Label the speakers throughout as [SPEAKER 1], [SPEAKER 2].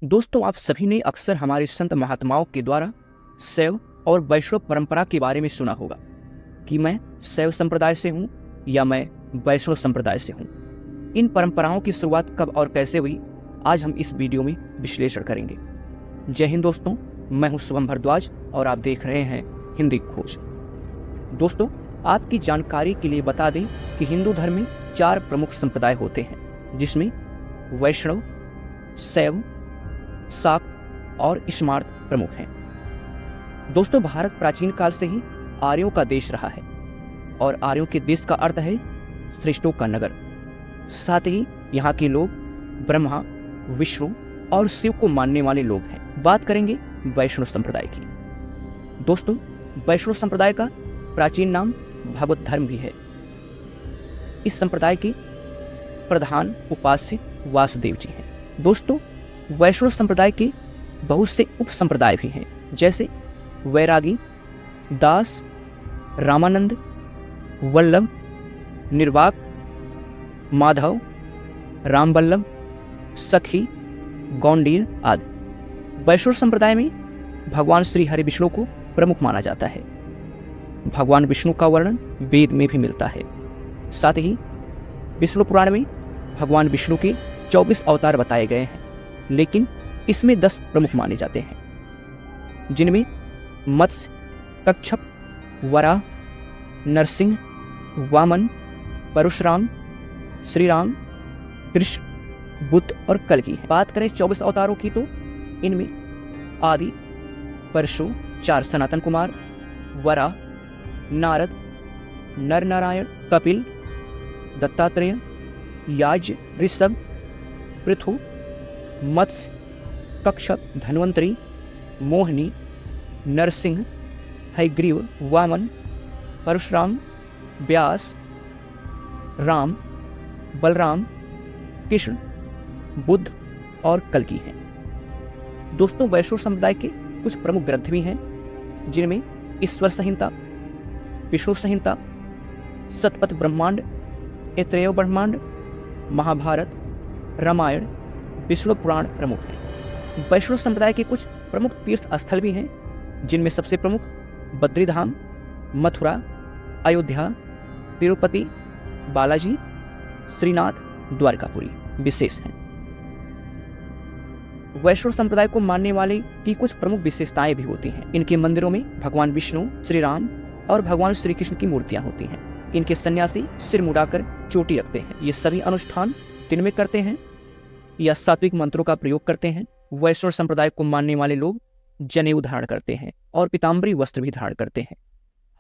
[SPEAKER 1] दोस्तों, आप सभी ने अक्सर हमारे संत महात्माओं के द्वारा शैव और वैष्णव परंपरा के बारे में सुना होगा कि मैं शैव संप्रदाय से हूँ या मैं वैष्णव संप्रदाय से हूँ। इन परंपराओं की शुरुआत कब और कैसे हुई, आज हम इस वीडियो में विश्लेषण करेंगे। जय हिंद दोस्तों, मैं हूँ शुभम भारद्वाज और आप देख रहे हैं हिंदी खोज। दोस्तों, आपकी जानकारी के लिए बता दें कि हिंदू धर्म में 4 प्रमुख संप्रदाय होते हैं, जिसमें वैष्णव, शैव, शाक्त और स्मार्त प्रमुख हैं। दोस्तों, भारत प्राचीन काल से ही आर्यों का देश रहा है और आर्यों के देश का अर्थ है श्रेष्ठों का नगर। साथ ही यहाँ के लोग ब्रह्मा, विष्णु और शिव को मानने वाले लोग हैं। बात करेंगे वैष्णव संप्रदाय की। दोस्तों, वैष्णव संप्रदाय का प्राचीन नाम भागवत धर्म भी है। इस संप्रदाय के प्रधान उपास्य वासुदेव जी हैं। दोस्तों, वैष्णव संप्रदाय के बहुत से उप संप्रदाय भी हैं, जैसे वैरागी, दास, रामानंद, वल्लभ, निर्वाक, माधव, रामवल्लभ, सखी, गौंडीय आदि। वैष्णव संप्रदाय में भगवान श्री हरि विष्णु को प्रमुख माना जाता है। भगवान विष्णु का वर्णन वेद में भी मिलता है। साथ ही विष्णु पुराण में भगवान विष्णु के 24 अवतार बताए गए हैं, लेकिन इसमें 10 प्रमुख माने जाते हैं, जिनमें मत्स्य, कच्छप, वराह, नरसिंह, वामन, परशुराम, श्री राम, कृष्ण, बुद्ध और कल्कि है। बात करें 24 अवतारों की तो इनमें आदि, परशु, 4 सनातन कुमार, वराह, नारद, नर नारायण, कपिल, दत्तात्रेय, याज, ऋषभ, पृथु, मत्स्य, कच्छप, धन्वंतरी, मोहिनी, नरसिंह, हयग्रीव, वामन, परशुराम, व्यास, राम, बलराम, कृष्ण, बुद्ध और कल्कि हैं। दोस्तों, वैष्णव संप्रदाय के कुछ प्रमुख ग्रंथ भी हैं, जिनमें ईश्वर संहिता, विष्णु संहिता, शतपथ ब्रह्मांड, ऐतरेय ब्रह्मांड, महाभारत, रामायण, विष्णु पुराण प्रमुख हैं। वैष्णव संप्रदाय के कुछ प्रमुख तीर्थ स्थल भी हैं, जिनमें सबसे प्रमुख बद्रीधाम, मथुरा, अयोध्या, तिरुपति, बालाजी, श्रीनाथ, द्वारकापुरी विशेष हैं। वैष्णव संप्रदाय को मानने वाले की कुछ प्रमुख विशेषताएं भी होती हैं। इनके मंदिरों में भगवान विष्णु, श्री राम और भगवान श्री कृष्ण की मूर्तियां होती हैं। इनके सन्यासी सिर मुड़ाकर चोटी रखते हैं। ये सभी अनुष्ठान दिन में करते हैं या सात्विक मंत्रों का प्रयोग करते हैं। वैष्णव संप्रदाय को मानने वाले लोग जनेऊ धारण करते हैं और पीताम्बरी वस्त्र भी धारण करते हैं।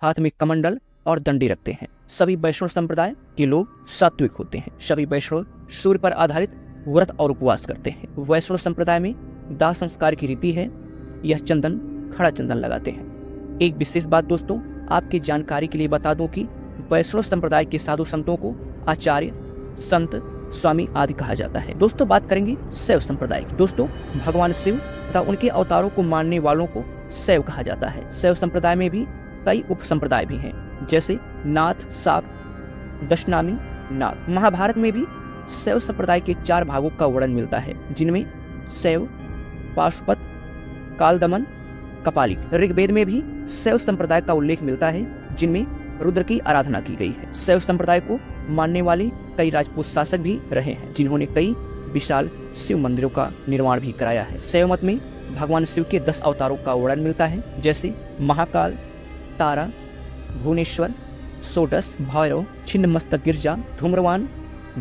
[SPEAKER 1] हाथ में कमंडल और दंडी रखते हैं। सभी वैष्णव संप्रदाय के लोग सात्विक होते हैं। सभी वैष्णव सूर्य पर आधारित व्रत और उपवास करते हैं। वैष्णव संप्रदाय में दाह संस्कार की रीति है। यह चंदन, खड़ा चंदन लगाते हैं। एक विशेष बात दोस्तों, आपकी जानकारी के लिए बता दूं कि वैष्णव संप्रदाय के साधु संतों को आचार्य, संत, स्वामी आदि कहा जाता है। दोस्तों, बात करेंगे शैव संप्रदाय की। दोस्तों, भगवान शिव तथा उनके अवतारों को मानने वालों को शैव कहा जाता है। शैव संप्रदाय में भी कई उप संप्रदाय भी हैं, जैसे नाथ, शाक्त, दशनामी, नाग। महाभारत में भी शैव संप्रदाय के 4 भागों का वर्णन मिलता है, जिनमें शैव, पाशुपत, कालदमन, कपालिक। ऋग्वेद में भी शैव संप्रदाय का उल्लेख मिलता है, जिनमें रुद्र की आराधना की गई है। शैव संप्रदाय को मानने वाले कई राजपूत शासक भी रहे हैं, जिन्होंने कई विशाल शिव मंदिरों का निर्माण भी कराया है। शैव मत में भगवान शिव के 10 अवतारों का वर्णन मिलता है, जैसे महाकाल, तारा, भुवनेश्वर, सोडस, भैरव, छिन्न मस्तक गिरजा, धूम्रवान,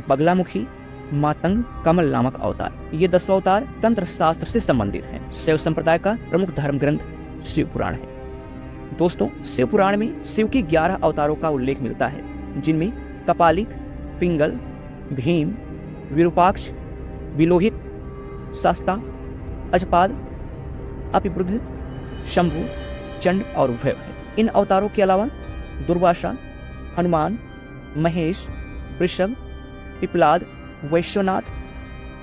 [SPEAKER 1] बगलामुखी, मातंग, कमल नामक अवतार। ये 10 अवतार तंत्र शास्त्र से संबंधित हैं। शैव संप्रदाय का प्रमुख धर्म ग्रंथ शिव पुराण है। दोस्तों, शिव पुराण में शिव के 11 अवतारों का उल्लेख मिलता है, जिनमें कपालिक, पिंगल, भीम, विरूपाक्ष, विलोहित, शास्ता, अजपाद, अपिवृद्ध, शंभु, चंड और भैरव है। इन अवतारों के अलावा दुर्वासा, हनुमान, महेश, वृषभ, पिपलाद, वैश्वनाथ,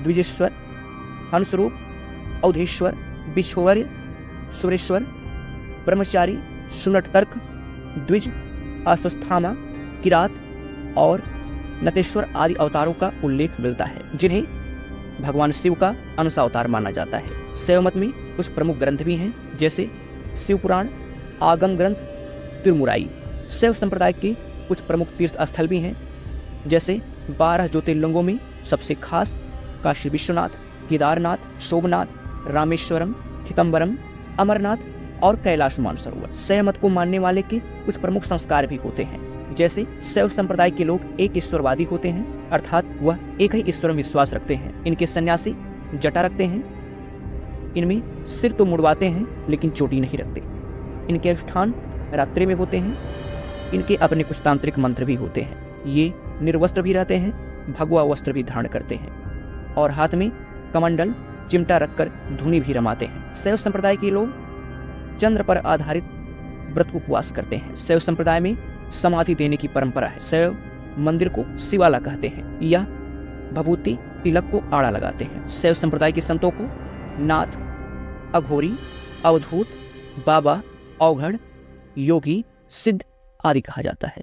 [SPEAKER 1] द्विजेश्वर, हंसरूप, औधेश्वर, बिछोवर्य, सुरेश्वर, ब्रह्मचारी, सुनटतर्क, द्विज, अश्वस्थामा, किरात और नतेश्वर आदि अवतारों का उल्लेख मिलता है, जिन्हें भगवान शिव का अंश अवतार माना जाता है। शैव मत में कुछ प्रमुख ग्रंथ भी हैं, जैसे शिव पुराण, आगम ग्रंथ, तिरुमुराई। शैव संप्रदाय के कुछ प्रमुख तीर्थ स्थल भी हैं, जैसे 12 ज्योतिर्लिंगों में सबसे खास काशी विश्वनाथ, केदारनाथ, सोमनाथ, रामेश्वरम, चिदम्बरम, अमरनाथ और कैलाश मानसरोवर। शैव मत को मानने वाले के कुछ प्रमुख संस्कार भी होते हैं, जैसे शैव संप्रदाय के लोग एक ईश्वरवादी होते हैं, अर्थात वह एक ही ईश्वर में विश्वास रखते हैं। इनके सन्यासी जटा रखते हैं, इनमें सिर तो मुड़वाते हैं लेकिन चोटी नहीं रखते। इनके अनुष्ठान रात्रि में होते हैं। इनके अपने कुछ तांत्रिक मंत्र भी होते हैं। ये निर्वस्त्र भी रहते हैं, भगवा वस्त्र भी धारण करते हैं और हाथ में कमंडल, चिमटा रखकर धुनी भी रमाते हैं। शैव संप्रदाय के लोग चंद्र पर आधारित व्रत उपवास करते हैं। शैव संप्रदाय में समाधि देने की परंपरा है। शैव मंदिर को शिवाला कहते हैं या भभूति तिलक को आड़ा लगाते हैं। शैव संप्रदाय के संतों को नाथ, अघोरी, अवधूत, बाबा, औघड़, योगी, सिद्ध आदि कहा जाता है।